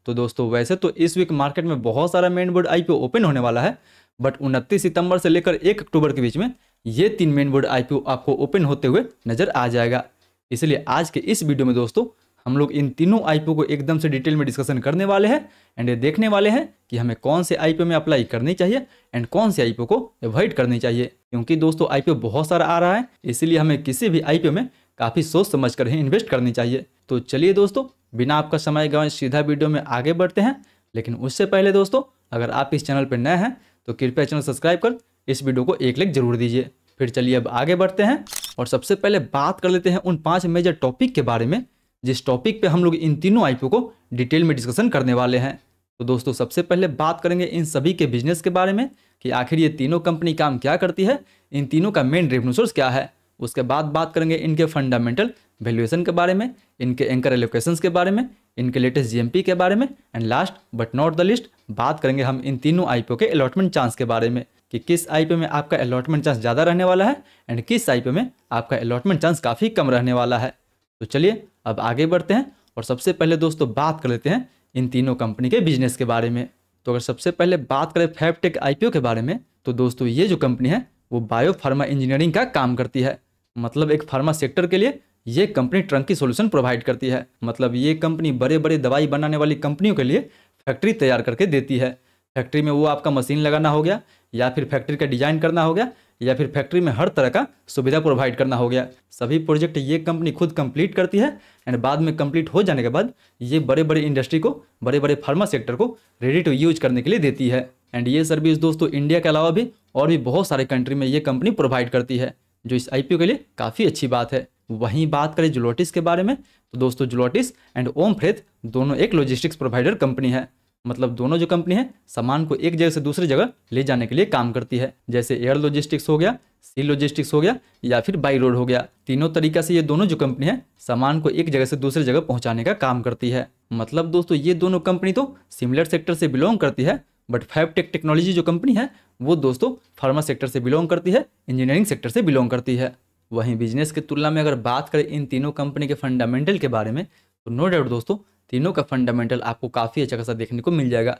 तो दोस्तों वैसे तो इस वीक मार्केट में बहुत सारा मेन बोर्ड आईपीओ ओपन होने वाला है, बट 29 सितंबर से लेकर 1 अक्टूबर के बीच में ये 3 मेन बोर्ड आईपीओ आपको ओपन होते हुए नजर आ जाएगा। इसलिए आज के इस वीडियो में दोस्तों हम लोग इन तीनों आईपीओ को एकदम से डिटेल में डिस्कशन करने वाले हैं एंड ये देखने वाले हैं कि हमें कौन से आईपीओ में अप्लाई करनी चाहिए एंड कौन से आईपीओ को अवॉइड करनी चाहिए। क्योंकि दोस्तों आईपीओ बहुत सारा आ रहा है, इसलिए हमें किसी भी आईपीओ में काफ़ी सोच समझ कर ही इन्वेस्ट करनी चाहिए। तो चलिए दोस्तों बिना आपका समय गंवाए सीधा वीडियो में आगे बढ़ते हैं। लेकिन उससे पहले दोस्तों अगर आप इस चैनल पर नए हैं तो कृपया चैनल सब्सक्राइब कर इस वीडियो को एक लाइक जरूर दीजिए। फिर चलिए अब आगे बढ़ते हैं और सबसे पहले बात कर लेते हैं उन 5 मेजर टॉपिक के बारे में जिस टॉपिक पे हम लोग इन तीनों आईपीओ को डिटेल में डिस्कशन करने वाले हैं। तो दोस्तों सबसे पहले बात करेंगे इन सभी के बिजनेस के बारे में कि आखिर ये तीनों कंपनी काम क्या करती है, इन तीनों का मेन रेवेन्यू सोर्स क्या है। उसके बाद बात करेंगे इनके फंडामेंटल वैल्यूएशन के बारे में, इनके एंकर एलोकेशंस के बारे में, इनके लेटेस्ट जीएमपी के बारे में and last but not the list बात करेंगे हम इन तीनों आईपीओ के अलॉटमेंट चांस के बारे में कि किस आईपीओ में आपका अलॉटमेंट चांस ज़्यादा रहने वाला है एंड किस आईपीओ में आपका अलॉटमेंट चांस काफ़ी कम रहने वाला है। तो चलिए अब आगे बढ़ते हैं और सबसे पहले दोस्तों बात कर लेते हैं इन तीनों कंपनी के बिजनेस के बारे में। तो अगर सबसे पहले बात करें फैबटेक आईपीओ के बारे में तो दोस्तों ये जो कंपनी है वो बायो फार्मा इंजीनियरिंग का काम करती है। मतलब एक फार्मा सेक्टर के लिए ये कंपनी ट्रंकी सॉल्यूशन प्रोवाइड करती है। मतलब ये कंपनी बड़े बड़े दवाई बनाने वाली कंपनियों के लिए फैक्ट्री तैयार करके देती है। फैक्ट्री में वो आपका मशीन लगाना हो गया या फिर फैक्ट्री का डिजाइन करना हो गया या फिर फैक्ट्री में हर तरह का सुविधा प्रोवाइड करना हो गया। सभी प्रोजेक्ट ये कंपनी खुद कंप्लीट करती है एंड बाद में कंप्लीट हो जाने के बाद ये बड़े बड़े इंडस्ट्री को, बड़े बड़े फार्मा सेक्टर को रेडी टू यूज करने के लिए देती है। एंड ये सर्विस दोस्तों इंडिया के अलावा भी और भी बहुत सारे कंट्री में ये कंपनी प्रोवाइड करती है, जो इस आईपीओ के लिए काफ़ी अच्छी बात है। वहीं बात करें जुलोटिस के बारे में तो दोस्तों जुलोटिस एंड ओम फ्रेथ दोनों एक लॉजिस्टिक्स प्रोवाइडर कंपनी है। मतलब दोनों जो कंपनी है सामान को एक जगह से दूसरी जगह ले जाने के लिए काम करती है, जैसे एयर लॉजिस्टिक्स हो गया, सी लॉजिस्टिक्स हो गया या फिर बाई रोड हो गया। तीनों तरीका से ये दोनों जो कंपनी है सामान को एक जगह से दूसरी जगह पहुंचाने का काम करती है। मतलब दोस्तों ये दोनों कंपनी तो सिमिलर सेक्टर से बिलोंग करती है, बट फैबटेक टेक्नोलॉजी जो कंपनी है वो दोस्तों फार्मा सेक्टर से बिलोंग करती है, इंजीनियरिंग सेक्टर से बिलोंग करती है। वहीं बिजनेस की तुलना में अगर बात करें इन तीनों कंपनी के फंडामेंटल के बारे में तो नो डाउट दोस्तों तीनों का फंडामेंटल आपको काफ़ी अच्छा खासा देखने को मिल जाएगा।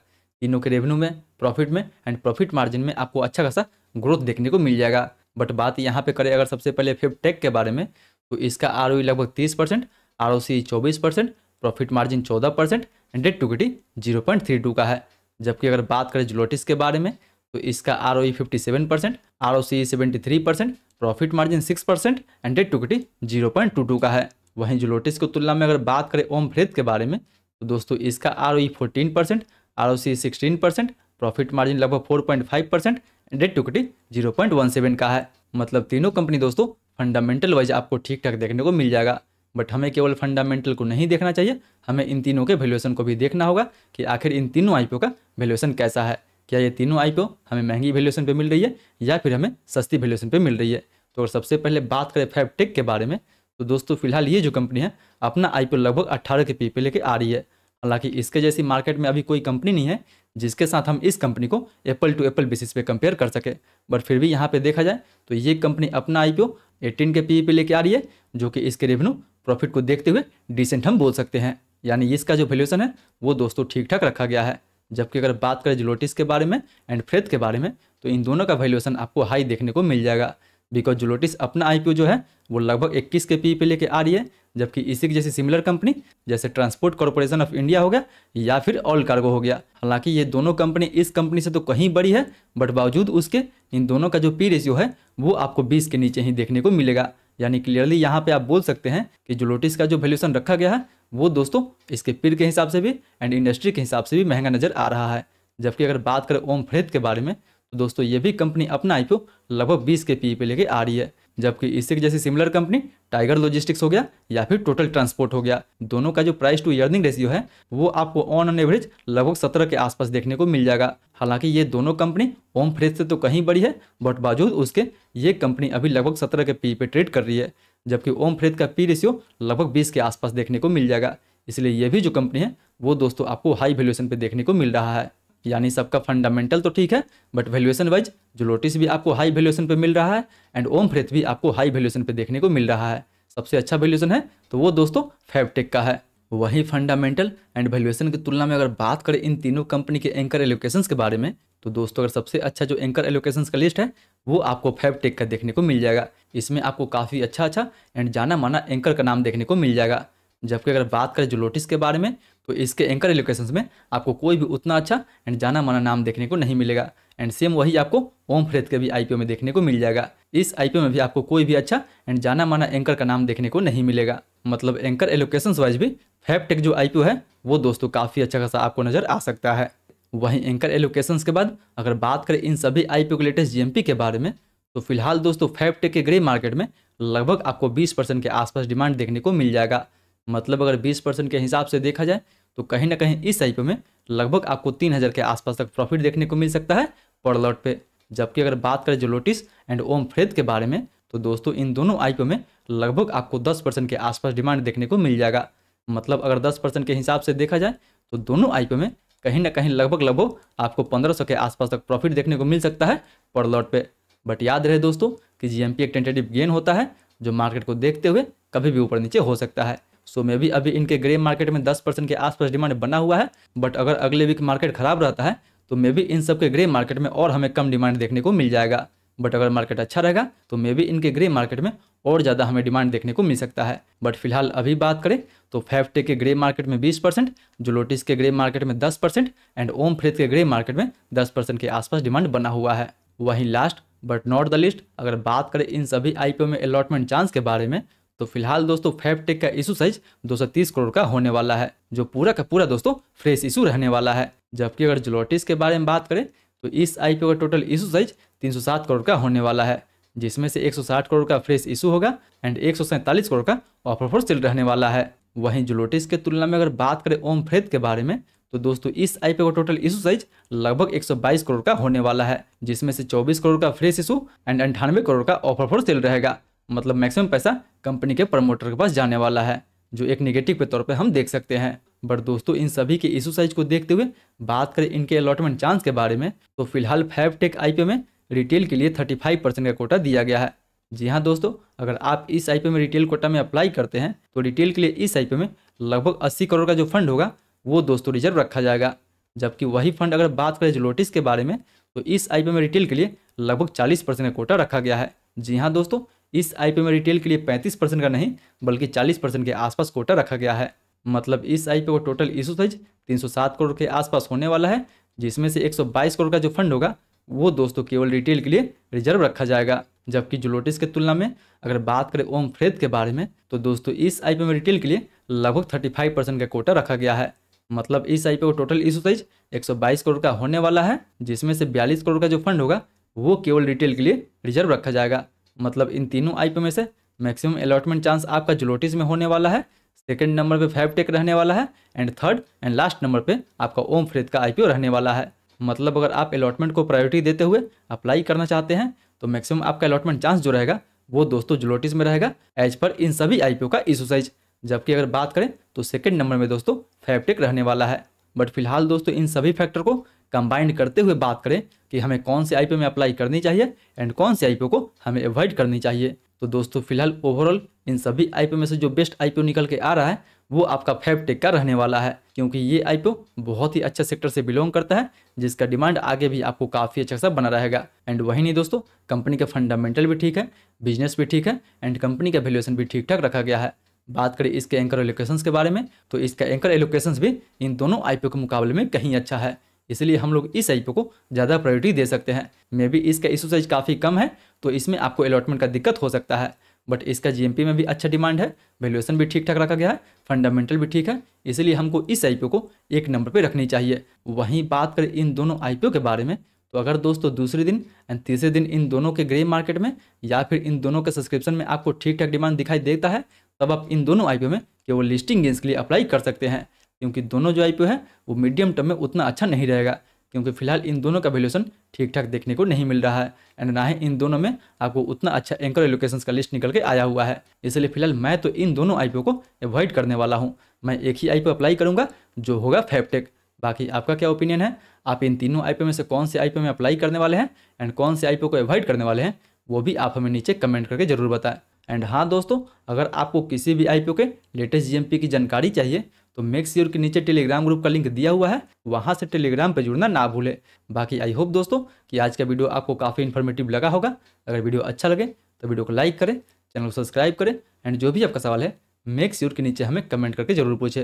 तीनों के रेवेन्यू में, प्रॉफिट में एंड प्रॉफिट मार्जिन में आपको अच्छा खासा ग्रोथ देखने को मिल जाएगा। बट बात यहाँ पे करें अगर सबसे पहले फैबटेक के बारे में तो इसका आरओई लगभग 30%, ROC 24%, profit margin 14% and debt to equity 0.32 का है। जबकि अगर बात करें जुलोटिस के बारे में तो इसका ROE 57%, ROC 73%, profit margin 6% and debt to equity 0.22 का है। वहीं जुलोटिस की तुलना में अगर बात करें ओम फ्रेथ के बारे में तो दोस्तों इसका आरओई 14%, आरओसी 16%, प्रॉफिट मार्जिन लगभग 4.5% एंड डेट टू इक्विटी 0.17 का है। मतलब तीनों कंपनी दोस्तों फंडामेंटल वाइज आपको ठीक ठाक देखने को मिल जाएगा। बट हमें केवल फंडामेंटल को नहीं देखना चाहिए, हमें इन तीनों के वैल्यूएशन को भी देखना होगा कि आखिर इन तीनों आईपीओ का वैल्यूएशन कैसा है। क्या ये तीनों आईपीओ हमें महंगी वैल्यूएशन पे मिल रही है या फिर हमें सस्ती वैल्यूएशन पे मिल रही है। तो अगर सबसे पहले बात करें फैबटेक के बारे में तो दोस्तों फिलहाल ये जो कंपनी है अपना आईपीओ लगभग 18 के पी पे लेके आ रही है। हालांकि इसके जैसी मार्केट में अभी कोई कंपनी नहीं है जिसके साथ हम इस कंपनी को एप्पल टू एप्पल बेसिस पे कंपेयर कर सके। बट फिर भी यहाँ पे देखा जाए तो ये कंपनी अपना आईपीओ 18 के पी पे लेके आ रही है, जो कि इसके रेवेन्यू प्रॉफिट को देखते हुए डिसेंट हम बोल सकते हैं। यानी इसका जो वैल्यूएशन है वो दोस्तों ठीक ठाक रखा गया है। जबकि अगर बात करें जुलोटिस के बारे में एंड फ्रेथ के बारे में तो इन दोनों का वैल्यूएशन आपको हाई देखने को मिल जाएगा, बिकॉज जुलोटिस अपना आईपीओ जो है वो लगभग 21 के पी पे लेके आ रही है, जबकि इसी की जैसी सिमिलर कंपनी जैसे ट्रांसपोर्ट कॉर्पोरेशन ऑफ इंडिया हो गया या फिर ऑल कार्गो हो गया। हालांकि ये दोनों कंपनी इस कंपनी से तो कहीं बड़ी है, बट बावजूद उसके इन दोनों का जो पी रेशियो है वो आपको 20 के नीचे ही देखने को मिलेगा। यानी क्लियरली यहाँ पे आप बोल सकते हैं कि जुलोटिस का जो वैल्यूएशन रखा गया है वो दोस्तों इसके पीर के हिसाब से भी एंड इंडस्ट्री के हिसाब से भी महंगा नजर आ रहा है। जबकि अगर बात करें ओम फ्रेथ के बारे में तो दोस्तों ये भी कंपनी अपना आईपीओ लगभग 20 के पी पे लेके आ रही है, जबकि इससे जैसी सिमिलर कंपनी टाइगर लॉजिस्टिक्स हो गया या फिर टोटल ट्रांसपोर्ट हो गया, दोनों का जो प्राइस टू अर्निंग रेशियो है वो आपको ऑन एवरेज लगभग 17 के आसपास देखने को मिल जाएगा। हालांकि ये दोनों कंपनी ओम फ्रेथ से तो कहीं बड़ी है, बट बावजूद उसके ये कंपनी अभी लगभग 17 के पी पे ट्रेड कर रही है, जबकि ओम फ्रेथ का पी रेशियो लगभग 20 के आसपास देखने को मिल जाएगा। इसलिए ये भी जो कंपनी है वो दोस्तों आपको हाई वैल्यूएशन पे देखने को मिल रहा है। यानी सबका फंडामेंटल तो ठीक है, बट वैल्यूएशन वाइज जुलोटिस भी आपको हाई वैल्यूएशन पे मिल रहा है एंड ओम फ्रेथ भी आपको हाई वैल्यूएशन पे देखने को मिल रहा है। सबसे अच्छा वैल्यूएशन है तो वो दोस्तों फैबटेक का है। वही फंडामेंटल एंड वैल्यूएशन की तुलना में अगर बात करें इन तीनों कंपनी के एंकर एलोकेशंस के बारे में, तो दोस्तों अगर सबसे अच्छा जो एंकर एलोकेशंस का लिस्ट है वो आपको फैबटेक का देखने को मिल जाएगा। इसमें आपको काफ़ी अच्छा एंड जाना माना एंकर का नाम देखने को मिल जाएगा। जबकि अगर बात करें जोलोटिस के बारे में, तो इसके एंकर एलोकेशंस में आपको कोई भी उतना अच्छा एंड जाना माना नाम देखने को नहीं मिलेगा। एंड सेम वही आपको ओम फ्रेथ के भी आईपीओ में देखने को मिल जाएगा। इस आईपीओ में भी आपको कोई भी अच्छा एंड जाना माना एंकर का नाम देखने को नहीं मिलेगा। मतलब एंकर एलोकेशंस वाइज भी फैबटेक जो आईपीओ है वो दोस्तों काफ़ी अच्छा खासा आपको नजर आ सकता है। वहीं एंकर एलोकेशंस के बाद अगर बात करें इन सभी आईपीओ के लेटेस्ट जीएमपी के बारे में, तो फिलहाल दोस्तों फैबटेक के ग्रे मार्केट में लगभग आपको 20% के आसपास डिमांड देखने को मिल जाएगा। मतलब अगर 20% के हिसाब से देखा जाए तो कहीं ना कहीं इस आईपीओ में लगभग आपको 3000 के आसपास तक प्रॉफिट देखने को मिल सकता है पर लॉट पे। जबकि अगर बात करें जोलोटिस एंड ओम फ्रेथ के बारे में, तो दोस्तों इन दोनों आईपीओ में लगभग आपको 10% के आसपास डिमांड देखने को मिल जाएगा। मतलब अगर 10% के हिसाब से देखा जाए तो दोनों आईपीओ में कहीं ना कहीं लगभग आपको 1500 के आसपास तक प्रॉफिट देखने को मिल सकता है पर लॉट पे। बट याद रहे दोस्तों कि जीएमपी एक टेंटेटिव गेन होता है जो मार्केट को देखते हुए कभी भी ऊपर नीचे हो सकता है। सो मे भी अभी इनके ग्रे मार्केट में 10% के आसपास डिमांड बना हुआ है, बट अगर अगले वीक मार्केट खराब रहता है तो मे भी इन सब के ग्रे मार्केट में और हमें कम डिमांड देखने को मिल जाएगा। बट अगर मार्केट अच्छा रहेगा तो मे भी इनके ग्रे मार्केट में और ज़्यादा हमें डिमांड देखने को मिल सकता है। बट फिलहाल अभी बात करें तो फैबटेक के ग्रे मार्केट में 20%, जोलोटिस के ग्रे मार्केट में 10% एंड ओम फ्रेथ के ग्रे मार्केट में 10% के आसपास डिमांड बना हुआ है। वहीं last but not the list अगर बात करें इन सभी आईपीओ में अलॉटमेंट चांस के बारे में, तो फिलहाल दोस्तों फैबटेक का इशू साइज 230 करोड़ का होने वाला है, जो पूरा का पूरा दोस्तों फ्रेश इशू रहने वाला है। जबकि अगर जोलोटिस के बारे में बात करें तो इस आईपीओ का टोटल इशू साइज 307 करोड़ का होने वाला है, जिसमें से 160 करोड़ का फ्रेश इशू होगा एंड 147 करोड़ का ऑफर फॉर सेल रहने वाला है। वहीं जोलोटिस के तुलना में अगर बात करें ओम फ्रेथ के बारे में, तो दोस्तों इस आईपीओ का टोटल इशू साइज लगभग 122 करोड़ का होने वाला है, जिसमें से 24 करोड़ का फ्रेश इशू एंड 98 करोड़ का ऑफर फॉर सेल रहेगा। मतलब मैक्सिमम पैसा कंपनी के प्रमोटर के पास जाने वाला है, जो एक नेगेटिव के तौर पे हम देख सकते हैं। बट दोस्तों इन सभी के इशू साइज को देखते हुए बात करें इनके अलॉटमेंट चांस के बारे में, तो फिलहाल फैबटेक आईपीओ में रिटेल के लिए 35% का कोटा दिया गया है। जी हाँ दोस्तों, अगर आप इस आईपीओ में रिटेल कोटा में अप्लाई करते हैं तो रिटेल के लिए इस आईपीओ में लगभग 80 करोड़ का जो फंड होगा वो दोस्तों रिजर्व रखा जाएगा। जबकि वही फंड अगर बात करें जोलोटिस के बारे में, तो इस आईपीओ में रिटेल के लिए लगभग 40% का कोटा रखा गया है। जी हाँ दोस्तों, इस आईपीओ में रिटेल के लिए 35% का नहीं बल्कि 40% के आसपास कोटा रखा गया है। मतलब इस आईपीओ का टोटल इशू साइज 307 करोड़ के आसपास होने वाला है, जिसमें से 122 करोड़ का जो फंड होगा वो दोस्तों केवल रिटेल के लिए रिजर्व रखा जाएगा। जबकि जोलोटिस के तुलना में अगर बात करें ओम फ्रेथ के बारे में, तो दोस्तों इस आईपीओ में रिटेल के लिए लगभग 35% का कोटा रखा गया है। मतलब इस आईपीओ का टोटल इशू साइज 122 करोड़ का होने वाला है, जिसमें से 42 करोड़ का जो फंड होगा वो केवल रिटेल के लिए रिजर्व रखा जाएगा। मतलब इन तीनों आईपीओ में से मैक्सिमम अलॉटमेंट चांस आपका जोलोटिस में होने वाला है, सेकंड नंबर पे फैबटेक रहने वाला है and third and last number पे आपका ओम फ्रेथ का आईपीओ रहने वाला है। मतलब अगर आप अलॉटमेंट को प्रायोरिटी देते हुए अप्लाई करना चाहते हैं तो मैक्सिमम आपका अलॉटमेंट चांस जो रहेगा वो दोस्तों जोलोटिस में रहेगा एज पर इन सभी आईपीओ का इशू साइज। जबकि अगर बात करें तो सेकंड नंबर में दोस्तों फैबटेक रहने वाला है। बट फिलहाल दोस्तों इन सभी फैक्टर को कंबाइंड करते हुए बात करें कि हमें कौन से आईपीओ में अप्लाई करनी चाहिए एंड कौन से आईपीओ को हमें अवॉइड करनी चाहिए, तो दोस्तों फिलहाल ओवरऑल इन सभी आईपीओ में से जो बेस्ट आईपीओ निकल के आ रहा है वो आपका फैबटेक का रहने वाला है, क्योंकि ये आईपीओ बहुत ही अच्छा सेक्टर से बिलोंग करता है, जिसका डिमांड आगे भी आपको काफ़ी अच्छा सा बना रहेगा। एंड वही नहीं दोस्तों, कंपनी का फंडामेंटल भी ठीक है, बिजनेस भी ठीक है एंड कंपनी का वैल्यूएशन भी ठीक ठाक रखा गया है। बात करें इसके एंकर एलोकेशंस के बारे में, तो इसका एंकर एलोकेशंस भी इन दोनों आईपीओ के मुकाबले में कहीं अच्छा है, इसलिए हम लोग इस आईपीओ को ज़्यादा प्रायोरिटी दे सकते हैं। मे बी इसका इशू साइज काफ़ी कम है तो इसमें आपको अलॉटमेंट का दिक्कत हो सकता है, बट इसका जीएमपी में भी अच्छा डिमांड है, वैल्यूएशन भी ठीक ठाक रखा गया है, फंडामेंटल भी ठीक है, इसलिए हमको इस आईपीओ को एक नंबर पे रखनी चाहिए। वहीं बात करें इन दोनों आईपीओ के बारे में, तो अगर दोस्तों दूसरे दिन एंड तीसरे दिन इन दोनों के ग्रे मार्केट में या फिर इन दोनों के सब्सक्रिप्शन में आपको ठीक ठाक डिमांड दिखाई देता है, तब आप इन दोनों आईपीओ में केवल लिस्टिंग गेंस के लिए अप्लाई कर सकते हैं, क्योंकि दोनों जो आईपीओ है वो मीडियम टर्म में उतना अच्छा नहीं रहेगा, क्योंकि फिलहाल इन दोनों का वैल्यूएशन ठीक ठाक देखने को नहीं मिल रहा है एंड ना ही इन दोनों में आपको उतना अच्छा एंकर एलोकेशंस का लिस्ट निकल के आया हुआ है। इसलिए फिलहाल मैं तो इन दोनों आईपीओ को अवॉइड करने वाला हूं, मैं एक ही आईपीओ अप्लाई करूंगा जो होगा फैबटेक। बाकी आपका क्या ओपिनियन है, आप इन तीनों आईपीओ में से कौन से आईपीओ में अप्लाई करने वाले हैं एंड कौन से आईपीओ को अवॉइड करने वाले हैं, वो भी आप हमें नीचे कमेंट करके जरूर बताएं। एंड हाँ दोस्तों, अगर आपको किसी भी आईपीओ के लेटेस्ट जीएमपी की जानकारी चाहिए तो मेक श्योर के नीचे टेलीग्राम ग्रुप का लिंक दिया हुआ है, वहाँ से टेलीग्राम पर जुड़ना ना भूलें। बाकी आई होप दोस्तों कि आज का वीडियो आपको काफ़ी इन्फॉर्मेटिव लगा होगा। अगर वीडियो अच्छा लगे तो वीडियो को लाइक करें, चैनल को सब्सक्राइब करें एंड जो भी आपका सवाल है मेक श्योर के नीचे हमें कमेंट करके जरूर पूछे।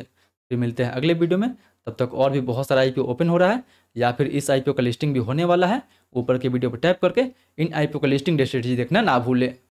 फिर मिलते हैं अगले वीडियो में, तब तक और भी बहुत सारा आईपीओ ओपन हो रहा है या फिर इस आईपीओ का लिस्टिंग भी होने वाला है। ऊपर के वीडियो पर टैप करके इन आईपीओ का लिस्टिंग स्ट्रेटजी देखना ना भूलें।